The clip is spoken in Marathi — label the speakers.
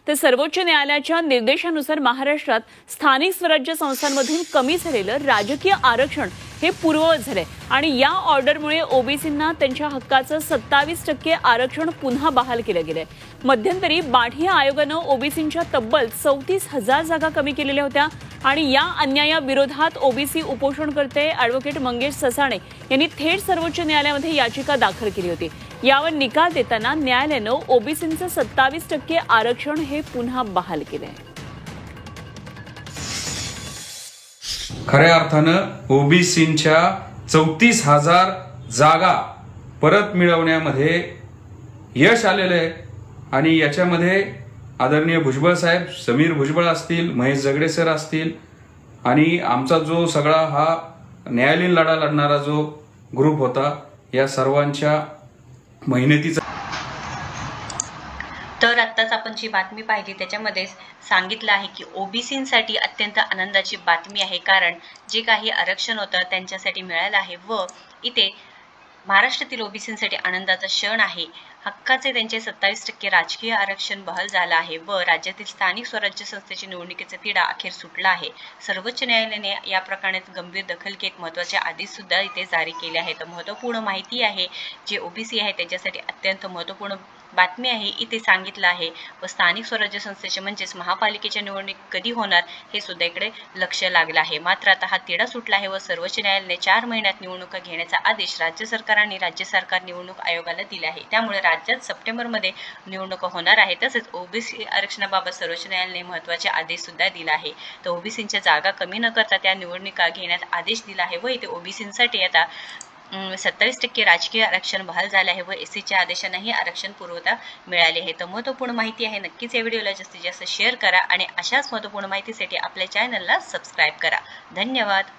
Speaker 1: तर सर्वोच्च न्यायालयाच्या निर्देशानुसार महाराष्ट्रात स्थानिक स्वराज्य संस्थांमधून कमी झालेलं राजकीय आरक्षण हे पूर्ववत झालंय आणि या ऑर्डरमुळे ओबीसींना त्यांच्या हक्काचं 27% आरक्षण पुन्हा बहाल केलं गेलंय। मध्यंतरी बाठी आयोगानं ओबीसींच्या तब्बल 34,000 जागा कमी केलेल्या होत्या आणि या अन्यायाविरोधात ओबीसी उपोषणकर्ते ॲडव्होकेट मंगेश ससाणे यांनी थेट सर्वोच्च न्यायालयामध्ये याचिका दाखल केली होती। यावर निकाल देताना न्यायालयानं ओबीसींचं 27% आरक्षण हे पुन्हा बहाल केलंय।
Speaker 2: खऱ्या अर्थानं ओबीसींच्या 34,000 जागा परत मिळवण्यामध्ये यश आलेलं आहे आणि याच्यामध्ये आदरणीय भुजबळ साहेब, समीर भुजबळ असतील, महेश जगडे सर असतील आणि आमचा जो सगळा हा न्यायालयीन लढा लढणारा जो ग्रुप होता या सर्वांच्या मेहनतीचा।
Speaker 3: तर आत्ताच आपण जी बातमी पाहिली त्याच्यामध्ये सांगितलं आहे की ओबीसींसाठी अत्यंत आनंदाची बातमी आहे, कारण जे काही आरक्षण होतं त्यांच्यासाठी मिळालं आहे व इथे महाराष्ट्रातील ओबीसींसाठी आनंदाचा क्षण आहे। हक्काचे त्यांचे 27% राजकीय आरक्षण बहाल झालं आहे व राज्यातील स्थानिक स्वराज्य संस्थेची निवडणुकीचा तिढा अखेर सुटला आहे। सर्वोच्च न्यायालयाने या प्रकरणात गंभीर दखल घेत महत्त्वाचे आदेश सुद्धा इथे जारी केले आहेत। महत्त्वपूर्ण माहिती आहे, जे ओबीसी आहे त्यांच्यासाठी अत्यंत महत्त्वपूर्ण बातमी आहे इथे सांगितलं आहे व स्थानिक स्वराज्य संस्थेचे म्हणजेच महापालिकेच्या निवडणूक कधी होणार हे सुद्धा इकडे लक्ष लागलं आहे। मात्र आता हा तिढा सुटला आहे व सर्वोच्च न्यायालयाने 4 महिन्यात निवडणुका घेण्याचा आदेश राज्य सरकार आणि राज्य सरकार निवडणूक आयोगाला दिला आहे। त्यामुळे राज्यात सप्टेंबरमध्ये निवडणुका होणार आहे। तसेच ओबीसी आरक्षणाबाबत सर्वोच्च न्यायालयाने महत्त्वाचे आदेश सुद्धा दिला आहे। तर ओबीसींच्या जागा कमी न करता त्या निवडणुका घेण्याचा आदेश दिला आहे व इथे ओबीसींसाठी आता 27% राजकीय आरक्षण बहाल झाले आहे व एससीच्या आदेशानेही आरक्षण पुरवठा मिळाले आहे। तर महत्त्वपूर्ण माहिती आहे, नक्कीच या व्हिडिओला जास्तीत जास्त शेअर करा आणि अशाच महत्त्वपूर्ण माहितीसाठी आपल्या चॅनलला सबस्क्राईब करा। धन्यवाद।